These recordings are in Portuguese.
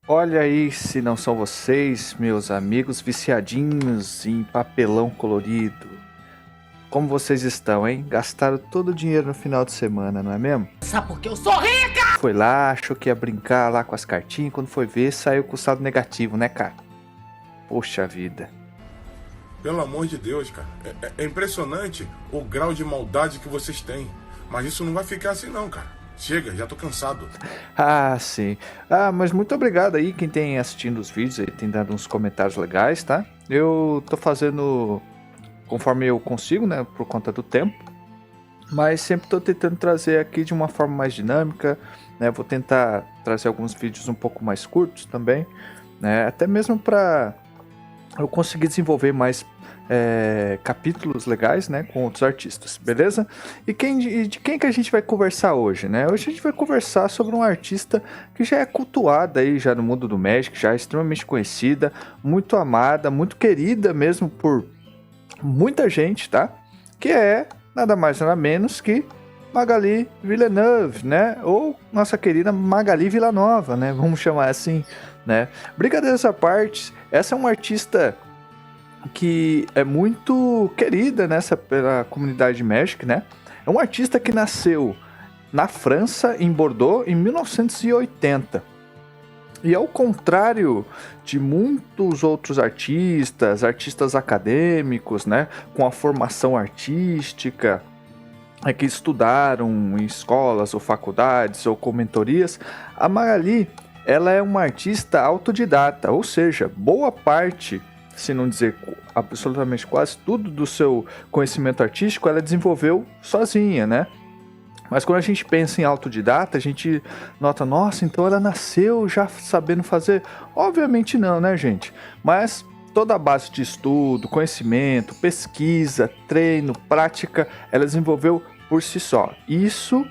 Olha aí se não são vocês, meus amigos viciadinhos em papelão colorido. Como vocês estão, hein? Gastaram todo o dinheiro no final de semana, não é mesmo? Sabe porque eu sou rica? Foi lá, achou que ia brincar lá com as cartinhas, quando foi ver, saiu com o saldo negativo, né, cara? Poxa vida. Pelo amor de Deus, cara. É impressionante o grau de maldade que vocês têm. Mas isso não vai ficar assim não, cara. Chega, já tô cansado. Ah, sim. Ah, mas muito obrigado aí quem tem assistindo os vídeos aí, tem dado uns comentários legais, tá? Eu tô fazendo conforme eu consigo, né, por conta do tempo. Mas sempre tô tentando trazer aqui de uma forma mais dinâmica, né? Vou tentar trazer alguns vídeos um pouco mais curtos também, né? Até mesmo para eu conseguir desenvolver mais capítulos legais, né, com outros artistas, beleza? E de quem que a gente vai conversar hoje, né? Hoje a gente vai conversar sobre um artista que já é cultuada aí já no mundo do Magic, já é extremamente conhecida, muito amada, muito querida mesmo por muita gente, tá? Que é nada mais nada menos que Magali Villeneuve, né? Ou nossa querida Magali Villanova, né? Vamos chamar assim, né? Brincadeiras à parte, essa é uma artista que é muito querida pela comunidade Magic, né? É um artista que nasceu na França, em Bordeaux, em 1980. E ao contrário de muitos outros artistas acadêmicos, né, com a formação artística, que estudaram em escolas ou faculdades ou com mentorias, a Magali, ela é uma artista autodidata, ou seja, boa parte, se não dizer absolutamente quase tudo do seu conhecimento artístico, ela desenvolveu sozinha, né? Mas quando a gente pensa em autodidata, a gente nota, nossa, então ela nasceu já sabendo fazer? Obviamente não, né, gente? Mas toda a base de estudo, conhecimento, pesquisa, treino, prática, ela desenvolveu por si só. Isso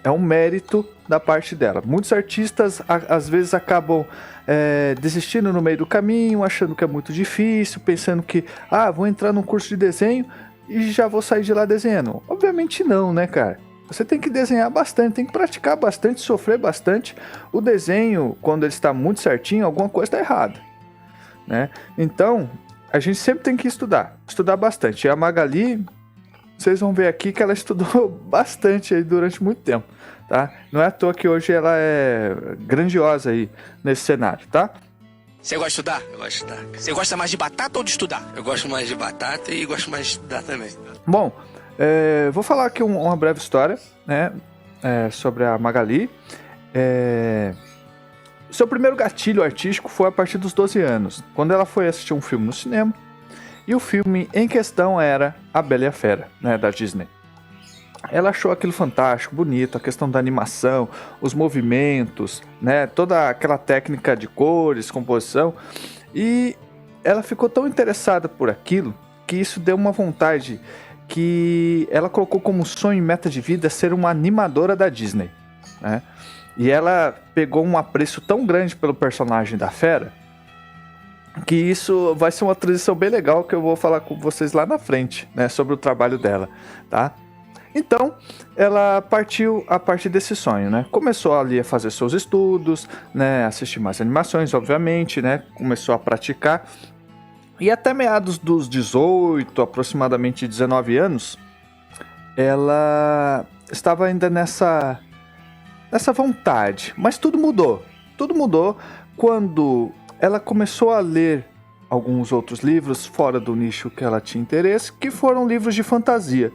é um mérito da parte dela. Muitos artistas às vezes acabam desistindo no meio do caminho, achando que é muito difícil, pensando que, vou entrar num curso de desenho e já vou sair de lá desenhando. Obviamente não, né, cara? Você tem que desenhar bastante, tem que praticar bastante, sofrer bastante. O desenho, quando ele está muito certinho, alguma coisa está errada, né? Então, a gente sempre tem que estudar bastante. E a Magali, vocês vão ver aqui que ela estudou bastante aí durante muito tempo, tá? Não é à toa que hoje ela é grandiosa aí nesse cenário, tá? Você gosta de estudar? Eu gosto de estudar. Você gosta mais de batata ou de estudar? Eu gosto mais de batata e gosto mais de estudar também. Bom, vou falar aqui uma breve história, né, sobre a Magali. Seu primeiro gatilho artístico foi a partir dos 12 anos, quando ela foi assistir um filme no cinema, e o filme em questão era A Bela e a Fera, né, da Disney. Ela achou aquilo fantástico, bonito, a questão da animação, os movimentos, né, toda aquela técnica de cores, composição, e ela ficou tão interessada por aquilo que isso deu uma vontade que ela colocou como sonho e meta de vida ser uma animadora da Disney, né? E ela pegou um apreço tão grande pelo personagem da Fera que isso vai ser uma transição bem legal que eu vou falar com vocês lá na frente, né, sobre o trabalho dela, tá? Então, ela partiu a partir desse sonho, né? Começou ali a fazer seus estudos, né, assistir mais animações, obviamente, né? Começou a praticar. E até meados dos 18, aproximadamente 19 anos, ela estava ainda nessa vontade. Mas tudo mudou. Tudo mudou quando ela começou a ler alguns outros livros fora do nicho que ela tinha interesse, que foram livros de fantasia.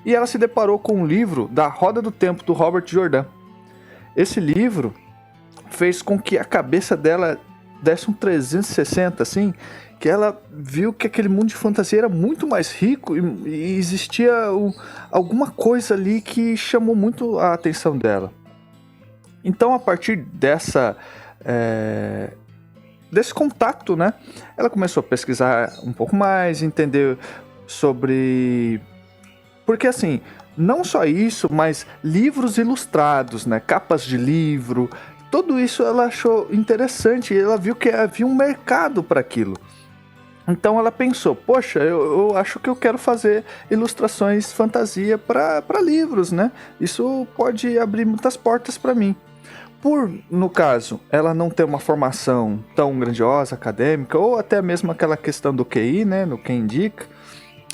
E ela se deparou com um livro da Roda do Tempo, do Robert Jordan. Esse livro fez com que a cabeça dela desse um 360, assim, que ela viu que aquele mundo de fantasia era muito mais rico e existia alguma coisa ali que chamou muito a atenção dela. Então, a partir desse contato, né, ela começou a pesquisar um pouco mais, entender sobre... Porque, assim, não só isso, mas livros ilustrados, né, capas de livro, tudo isso ela achou interessante e ela viu que havia um mercado para aquilo. Então ela pensou, poxa, eu acho que eu quero fazer ilustrações fantasia para livros, né? Isso pode abrir muitas portas para mim. por, no caso, ela não ter uma formação tão grandiosa, acadêmica, ou até mesmo aquela questão do QI, né, no que indica,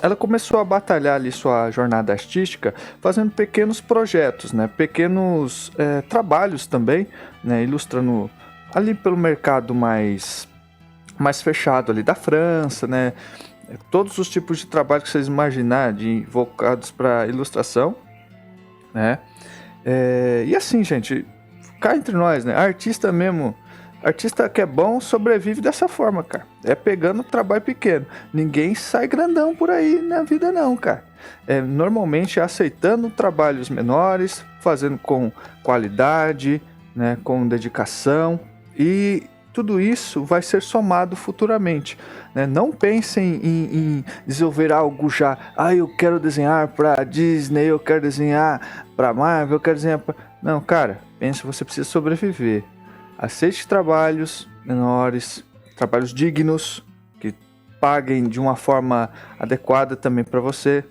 ela começou a batalhar ali sua jornada artística fazendo pequenos projetos, né, pequenos trabalhos também, né, ilustrando ali pelo mercado mais fechado ali da França, né, todos os tipos de trabalho que vocês imaginarem voltados para ilustração, né, e assim, gente, cá entre nós, né, artista mesmo, artista que é bom sobrevive dessa forma, cara. É pegando trabalho pequeno. Ninguém sai grandão por aí na vida não, cara. Normalmente é aceitando trabalhos menores, fazendo com qualidade, né, com dedicação. E tudo isso vai ser somado futuramente, né? Não pensem em desenvolver algo já. Eu quero desenhar para Disney, eu quero desenhar para Marvel, eu quero desenhar para... Não, cara, pense, você precisa sobreviver. Aceite trabalhos menores, trabalhos dignos, que paguem de uma forma adequada também para você.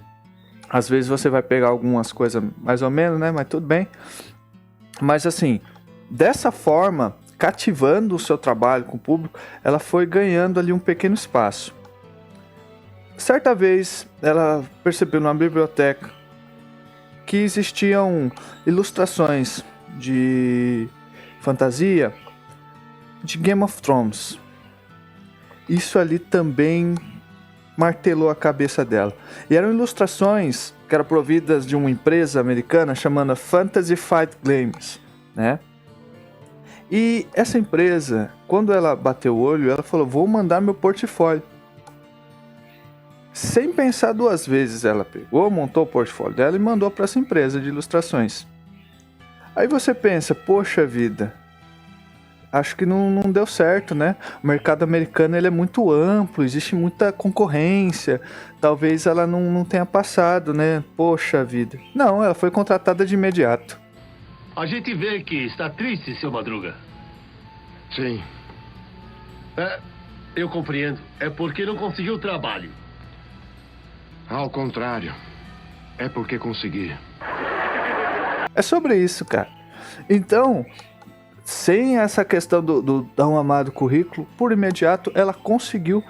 Às vezes você vai pegar algumas coisas mais ou menos, né? Mas tudo bem. Mas assim, dessa forma, cativando o seu trabalho com o público, ela foi ganhando ali um pequeno espaço. Certa vez, ela percebeu numa biblioteca que existiam ilustrações de fantasia de Game of Thrones. Isso ali também martelou a cabeça dela. E eram ilustrações que eram providas de uma empresa americana chamada Fantasy Flight Games, né? E essa empresa, quando ela bateu o olho, ela falou: vou mandar meu portfólio. Sem pensar duas vezes, ela pegou, montou o portfólio dela e mandou para essa empresa de ilustrações. Aí você pensa, poxa vida, acho que não deu certo, né? O mercado americano ele é muito amplo, existe muita concorrência, talvez ela não tenha passado, né? Poxa vida. Não, ela foi contratada de imediato. A gente vê que está triste, seu Madruga. Sim. Eu compreendo. É porque não conseguiu trabalho. Ao contrário. É porque consegui. É sobre isso, cara. Então, sem essa questão do tão amado currículo, por imediato ela conseguiu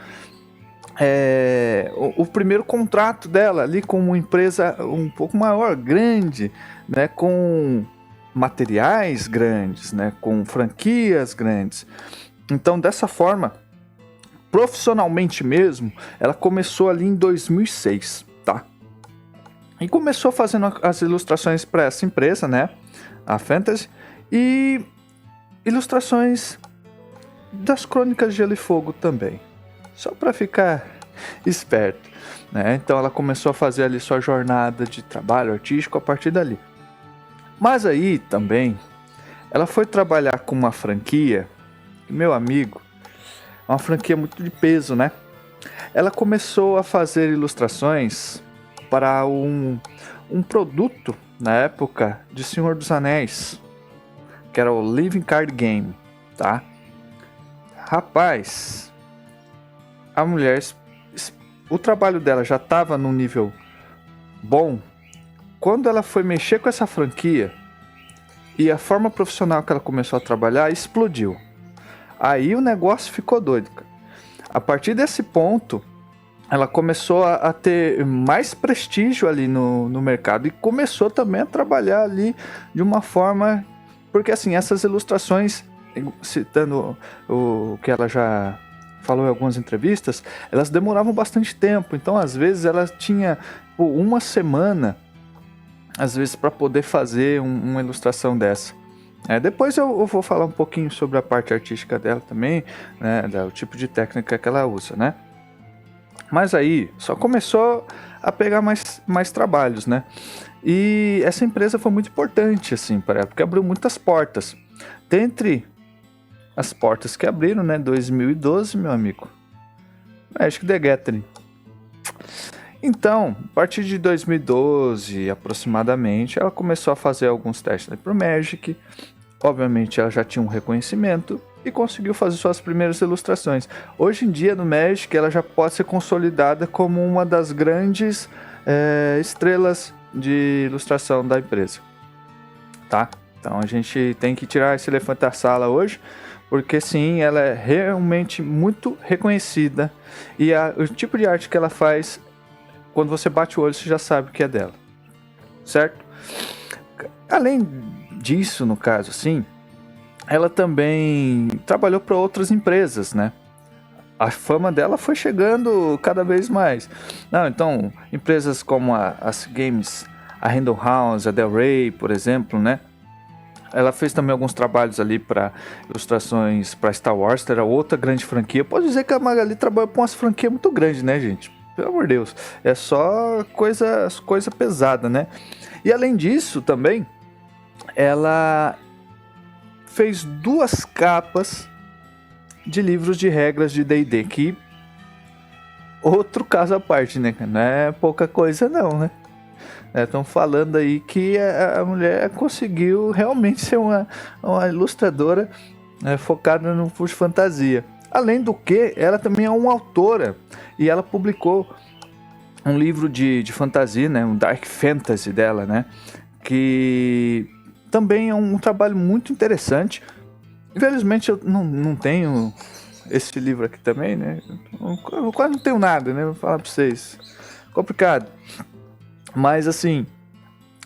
o primeiro contrato dela ali com uma empresa um pouco maior, grande, né, com materiais grandes, né, com franquias grandes. Então, dessa forma, profissionalmente mesmo, ela começou ali em 2006, tá? E começou fazendo as ilustrações para essa empresa, né, a Fantasy, e ilustrações das Crônicas de Gelo e Fogo também, só para ficar esperto, né? Então ela começou a fazer ali sua jornada de trabalho artístico a partir dali. Mas aí também ela foi trabalhar com uma franquia, meu amigo, uma franquia muito de peso, né? Ela começou a fazer ilustrações para um produto na época de Senhor dos Anéis, que era o Living Card Game, tá? Rapaz, a mulher, o trabalho dela já estava num nível bom. Quando ela foi mexer com essa franquia e a forma profissional que ela começou a trabalhar explodiu. Aí o negócio ficou doido, cara. A partir desse ponto, ela começou a ter mais prestígio ali no mercado e começou também a trabalhar ali de uma forma... Porque assim, essas ilustrações, citando o que ela já falou em algumas entrevistas, elas demoravam bastante tempo. Então, às vezes, ela tinha uma semana, às vezes, para poder fazer uma ilustração dessa. Depois eu vou falar um pouquinho sobre a parte artística dela também, né, o tipo de técnica que ela usa, né? Mas aí, só começou a pegar mais trabalhos, né? E essa empresa foi muito importante, assim, para ela, porque abriu muitas portas. Dentre as portas que abriram, né, 2012, meu amigo, Magic the Gathering. Então, a partir de 2012, aproximadamente, ela começou a fazer alguns testes para o Magic. Obviamente, ela já tinha um reconhecimento e conseguiu fazer suas primeiras ilustrações. Hoje em dia, no Magic, ela já pode ser consolidada como uma das grandes estrelas de ilustração da empresa, tá? Então a gente tem que tirar esse elefante da sala hoje, porque sim, ela é realmente muito reconhecida e o tipo de arte que ela faz, quando você bate o olho, você já sabe que é dela, certo? Além disso, no caso, assim, ela também trabalhou para outras empresas, né? A fama dela foi chegando cada vez mais. Não, então, empresas como as Games, a Random House, a Del Rey, por exemplo, né? Ela fez também alguns trabalhos ali para ilustrações para Star Wars, que era outra grande franquia. Pode dizer que a Magali trabalhou com umas franquias muito grandes, né, gente? Pelo amor de Deus. É só coisa pesada, né? E além disso, também, ela fez 2 capas de livros de regras de D&D, que outro caso à parte, né? Não é pouca coisa não, né? Estão falando aí que a mulher conseguiu realmente ser uma ilustradora focada no de fantasia. Além do que, ela também é uma autora e ela publicou um livro de fantasia, né? Um Dark Fantasy dela, né? Que também é um trabalho muito interessante. Infelizmente eu não tenho esse livro aqui também, né? Eu quase não tenho nada, né? Vou falar pra vocês. Complicado. Mas assim,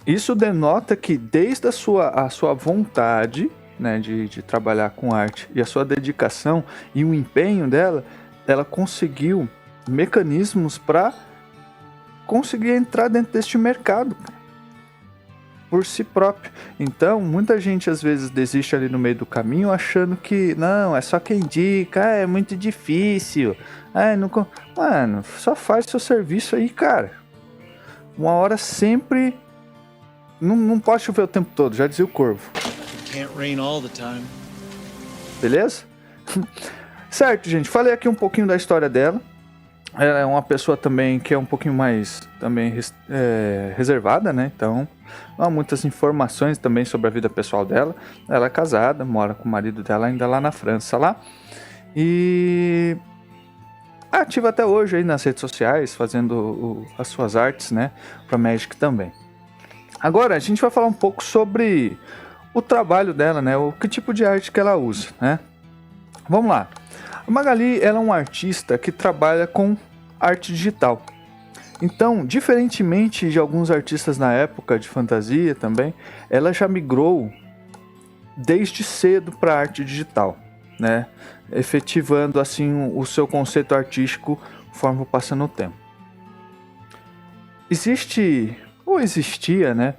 isso denota que desde a sua vontade, né, de trabalhar com arte e a sua dedicação e o empenho dela, ela conseguiu mecanismos para conseguir entrar dentro deste mercado por si próprio. Então, muita gente às vezes desiste ali no meio do caminho achando que não, é só quem indica, é muito difícil. Mano, só faz seu serviço aí, cara. Uma hora sempre. Não pode chover o tempo todo, já dizia o Corvo. Can't rain all the time. Beleza? Certo, gente. Falei aqui um pouquinho da história dela. Ela é uma pessoa também que é um pouquinho mais também reservada, né? Então, não há muitas informações também sobre a vida pessoal dela. Ela é casada, mora com o marido dela ainda lá na França, lá. E ativa até hoje aí nas redes sociais, fazendo as suas artes, né? Para Magic também. Agora, a gente vai falar um pouco sobre o trabalho dela, né? O que tipo de arte que ela usa, né? Vamos lá. A Magali, ela é uma artista que trabalha com arte digital. Então, diferentemente de alguns artistas na época de fantasia também, ela já migrou desde cedo para a arte digital, né? Efetivando assim o seu conceito artístico conforme passando o tempo. Existia, né,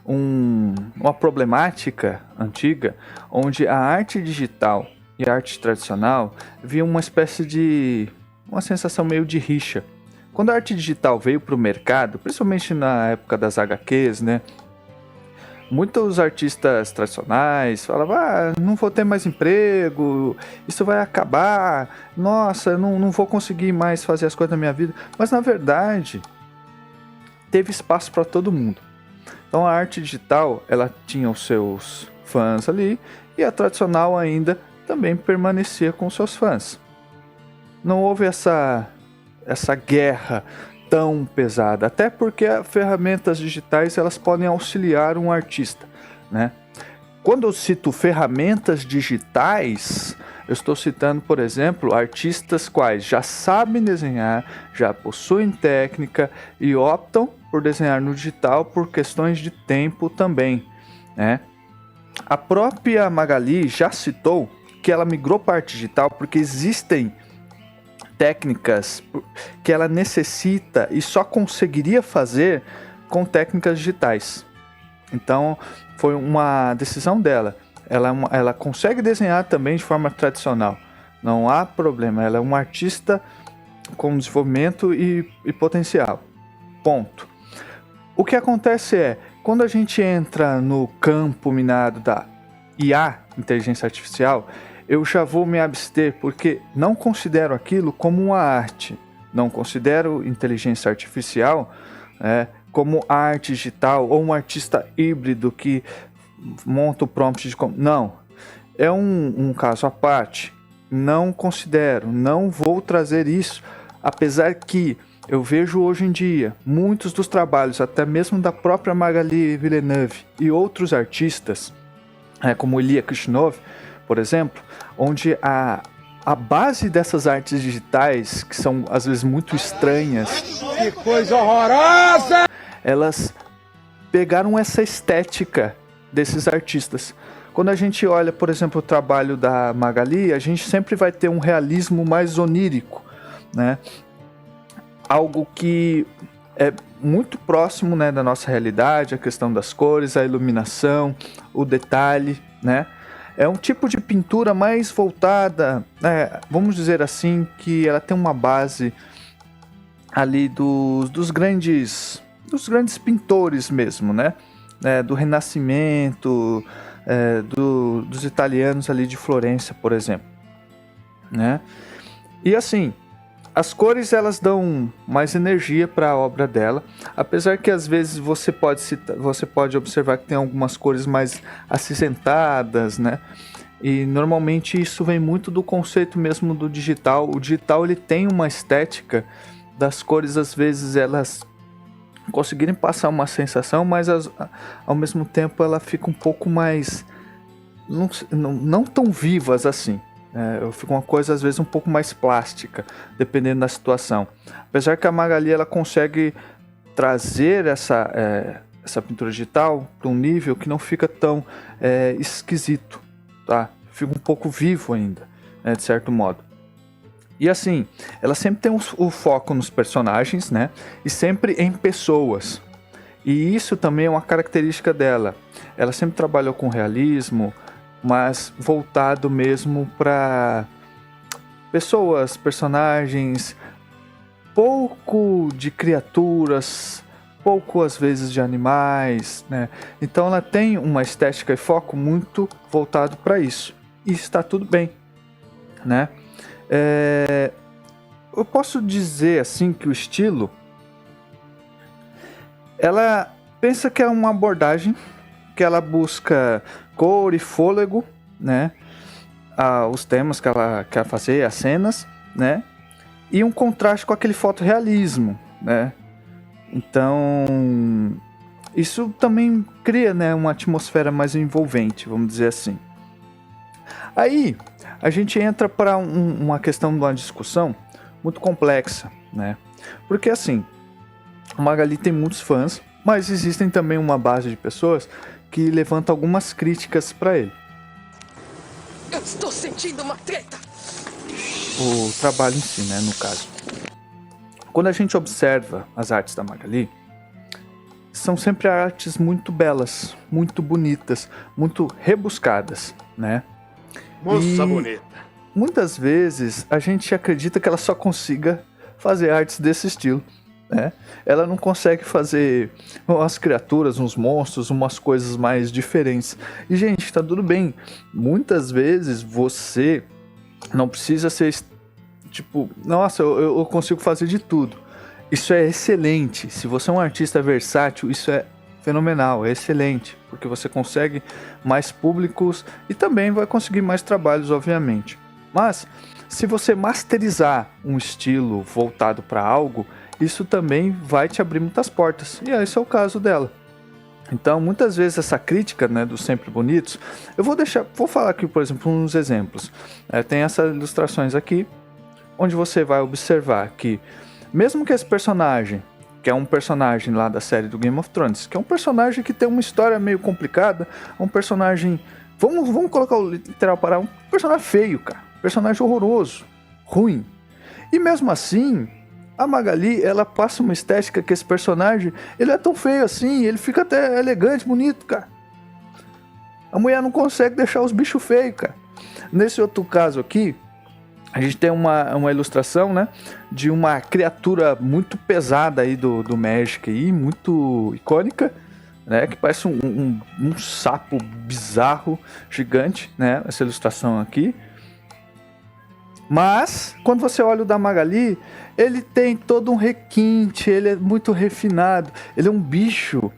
uma problemática antiga onde a arte digital e a arte tradicional havia uma espécie de uma sensação meio de rixa. Quando a arte digital veio para o mercado, principalmente na época das HQs, né, muitos artistas tradicionais falavam, não vou ter mais emprego, isso vai acabar, nossa, eu não vou conseguir mais fazer as coisas da minha vida. Mas na verdade, teve espaço para todo mundo. Então a arte digital, ela tinha os seus fãs ali, e a tradicional ainda também permanecia com seus fãs. Não houve essa guerra tão pesada, até porque as ferramentas digitais elas podem auxiliar um artista, né? Quando eu cito ferramentas digitais, eu estou citando, por exemplo, artistas quais já sabem desenhar, já possuem técnica e optam por desenhar no digital por questões de tempo também, né? A própria Magali já citou que ela migrou para a arte digital porque existem técnicas que ela necessita e só conseguiria fazer com técnicas digitais. Então foi uma decisão dela. Ela consegue desenhar também de forma tradicional, não há problema. Ela é uma artista com desenvolvimento e potencial, ponto. O que acontece é, quando a gente entra no campo minado da IA, inteligência artificial, eu já vou me abster, porque não considero aquilo como uma arte. Não considero inteligência artificial como arte digital ou um artista híbrido que monta o prompt de... Não, é um caso à parte. Não considero, não vou trazer isso. Apesar que eu vejo hoje em dia muitos dos trabalhos, até mesmo da própria Magali Villeneuve e outros artistas, como Ilya Krishnov, por exemplo, onde a base dessas artes digitais, que são às vezes muito estranhas, Que coisa horrorosa! elas pegaram essa estética desses artistas. Quando a gente olha, por exemplo, o trabalho da Magali, a gente sempre vai ter um realismo mais onírico, né? Algo que é muito próximo, né, da nossa realidade, a questão das cores, a iluminação, o detalhe, né? É um tipo de pintura mais voltada, né, vamos dizer assim, que ela tem uma base ali dos grandes pintores mesmo, né? Do Renascimento, dos italianos ali de Florença, por exemplo, né? E assim, as cores elas dão mais energia para a obra dela, apesar que às vezes você pode observar que tem algumas cores mais acinzentadas, né? E normalmente isso vem muito do conceito mesmo do digital. O digital ele tem uma estética das cores, às vezes elas conseguirem passar uma sensação, mas ao mesmo tempo ela fica um pouco mais não tão vivas assim. Fica uma coisa às vezes um pouco mais plástica, dependendo da situação. Apesar que a Magali ela consegue trazer essa pintura digital para um nível que não fica tão esquisito, tá? Fica um pouco vivo ainda, né, de certo modo. E assim, ela sempre tem o foco nos personagens, né? E sempre em pessoas. E isso também é uma característica dela. Ela sempre trabalhou com realismo, mas voltado mesmo para pessoas, personagens, pouco de criaturas, pouco às vezes de animais, né? Então ela tem uma estética e foco muito voltado para isso. E está tudo bem, né? Eu posso dizer assim que o estilo, ela pensa que é uma abordagem que ela busca cor e fôlego, né? Os temas que ela quer fazer, as cenas, né? E um contraste com aquele fotorrealismo, né? Então isso também cria, né, uma atmosfera mais envolvente, vamos dizer assim. Aí a gente entra para uma questão de uma discussão muito complexa, né? Porque assim, o Magali tem muitos fãs, mas existem também uma base de pessoas que levanta algumas críticas para ele. Eu estou sentindo uma treta! O trabalho em si, né, no caso. Quando a gente observa as artes da Magali, são sempre artes muito belas, muito bonitas, muito rebuscadas, né? Moça bonita. Muitas vezes a gente acredita que ela só consiga fazer artes desse estilo, né? Ela não consegue fazer umas criaturas, uns monstros, umas coisas mais diferentes. E gente, tá tudo bem. Muitas vezes você não precisa ser tipo, nossa, eu consigo fazer de tudo. Isso é excelente. Se você é um artista versátil, isso é fenomenal, é excelente, porque você consegue mais públicos e também vai conseguir mais trabalhos, obviamente. Mas se você masterizar um estilo voltado para algo, isso também vai te abrir muitas portas. E esse é o caso dela. Então, muitas vezes essa crítica, né, dos sempre bonitos, eu vou falar aqui, por exemplo, uns exemplos. Tem essas ilustrações aqui, onde você vai observar que, mesmo que esse personagem, que é um personagem lá da série do Game of Thrones, que é um personagem que tem uma história meio complicada, um personagem, vamos colocar o literal para um personagem feio, cara, personagem horroroso, ruim. E mesmo assim, a Magali, ela passa uma estética que esse personagem, ele é tão feio assim, ele fica até elegante, bonito, cara. A mulher não consegue deixar os bichos feios, cara. Nesse outro caso aqui, a gente tem uma ilustração, né, de uma criatura muito pesada aí do Magic aí, muito icônica, né, que parece um sapo bizarro, gigante, né, essa ilustração aqui. Mas, quando você olha o da Magali, ele tem todo um requinte, ele é muito refinado, ele é um bicho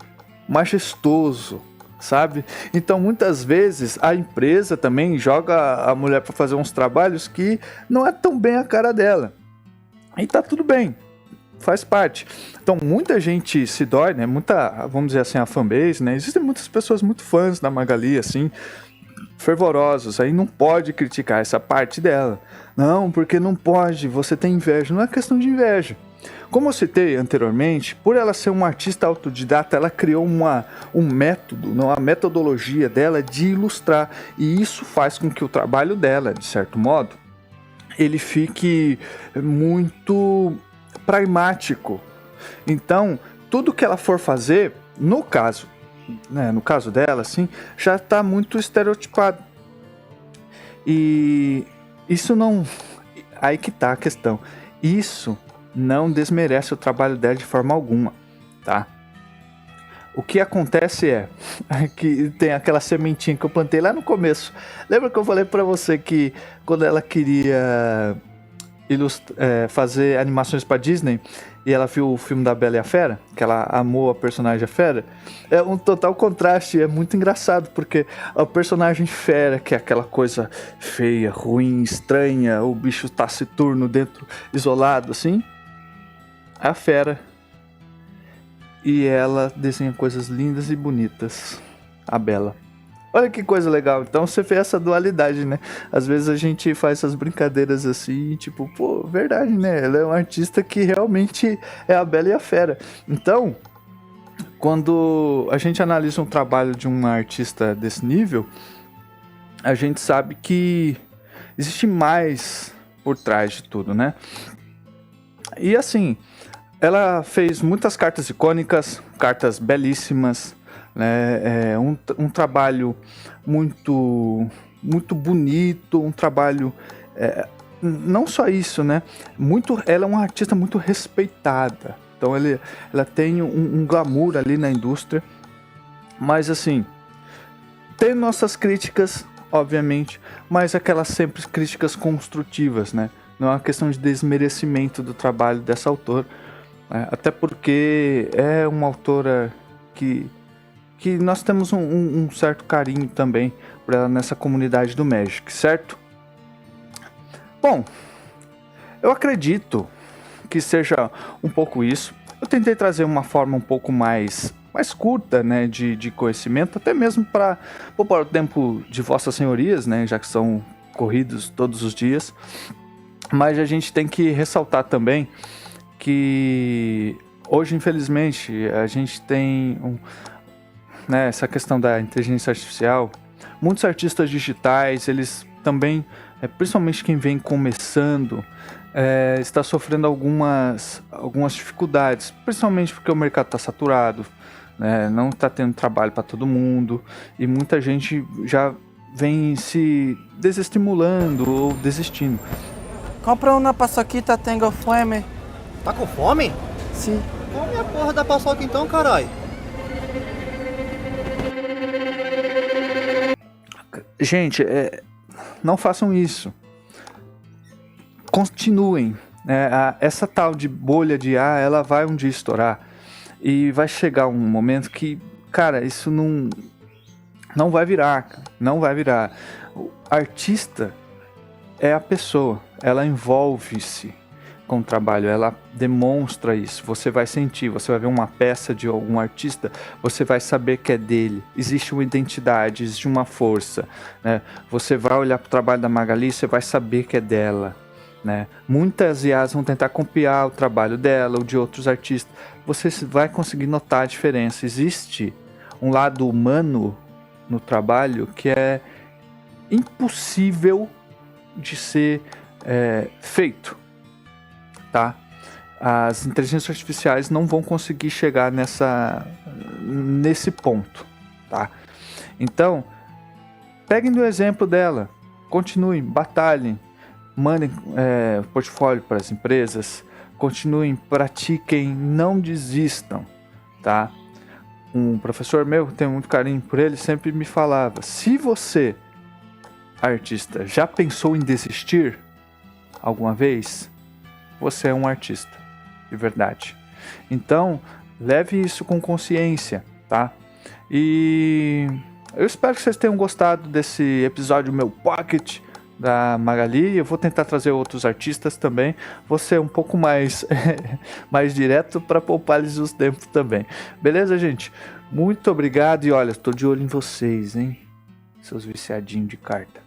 majestoso, sabe? Então, muitas vezes, a empresa também joga a mulher para fazer uns trabalhos que não é tão bem a cara dela. E tá tudo bem, faz parte. Então, muita gente se dói, né? Vamos dizer assim, a fanbase, né? Existem muitas pessoas muito fãs da Magali, assim, fervorosos, aí não pode criticar essa parte dela. Não, porque não pode, você tem inveja. Não é questão de inveja. Como eu citei anteriormente, por ela ser uma artista autodidata, ela criou um método, uma metodologia dela de ilustrar. E isso faz com que o trabalho dela, de certo modo, ele fique muito pragmático. Então, tudo que ela for fazer, no caso dela, assim, já está muito estereotipado. E isso não... Aí que tá a questão. Isso não desmerece o trabalho dela de forma alguma, tá? O que acontece é que tem aquela sementinha que eu plantei lá no começo. Lembra que eu falei pra você que quando ela queria fazer animações pra Disney e ela viu o filme da Bela e a Fera, que ela amou a personagem Fera? É um total contraste, é muito engraçado, porque a personagem Fera, que é aquela coisa feia, ruim, estranha, o bicho taciturno dentro, isolado, assim, é a Fera. E ela desenha coisas lindas e bonitas, a Bela. Olha que coisa legal. Então você vê essa dualidade, né? Às vezes a gente faz essas brincadeiras assim, tipo, pô, verdade, né? Ela é uma artista que realmente é a Bela e a Fera. Então, quando a gente analisa um trabalho de uma artista desse nível, a gente sabe que existe mais por trás de tudo, né? E assim, ela fez muitas cartas icônicas, cartas belíssimas, né? Um trabalho muito bonito, um trabalho... não só isso, né? Ela é uma artista muito respeitada. Então ela tem um glamour ali na indústria. Mas assim, tem nossas críticas, obviamente, mas aquelas sempre críticas construtivas, né? Não é uma questão de desmerecimento do trabalho dessa autora. Até porque é uma autora que nós temos um certo carinho também por ela nessa comunidade do Magic, certo? Bom, eu acredito que seja um pouco isso. Eu tentei trazer uma forma um pouco mais curta, né, de conhecimento, até mesmo para poupar o tempo de vossas senhorias, né, já que são corridos todos os dias. Mas a gente tem que ressaltar também que hoje, infelizmente, a gente tem essa questão da inteligência artificial. Muitos artistas digitais, eles também, principalmente quem vem começando, está sofrendo algumas dificuldades, principalmente porque o mercado está saturado, né? Não está tendo trabalho para todo mundo e muita gente já vem se desestimulando ou desistindo. Compra uma paçoquita, tengo fome. Tá com fome? Sim. Come a porra da paçoca então, caralho. Gente, não façam isso. Continuem. Essa tal de bolha de ar, ela vai um dia estourar. E vai chegar um momento que, cara, isso não vai virar. Não vai virar. O artista é a pessoa. Ela envolve-se com o trabalho, ela demonstra isso. Você vai sentir, você vai ver uma peça de algum artista, você vai saber que é dele. Existe uma identidade, existe uma força, né? Você vai olhar para o trabalho da Magali, você vai saber que é dela, né? Muitas IAs vão tentar copiar o trabalho dela ou de outros artistas. Você vai conseguir notar a diferença. Existe um lado humano no trabalho que é impossível de ser feito. Tá? As inteligências artificiais não vão conseguir chegar nesse ponto, tá? Então, peguem do exemplo dela, continuem, batalhem, mandem portfólio para as empresas, continuem, pratiquem, não desistam, tá? Um professor meu, tenho muito carinho por ele, sempre me falava: se você, artista, já pensou em desistir alguma vez, você é um artista, de verdade. Então, leve isso com consciência, tá? E eu espero que vocês tenham gostado desse episódio meu Pocket da Magali. Eu vou tentar trazer outros artistas também. Vou ser um pouco mais direto para poupar-lhes os tempos também. Beleza, gente? Muito obrigado e olha, estou de olho em vocês, hein? Seus viciadinhos de carta.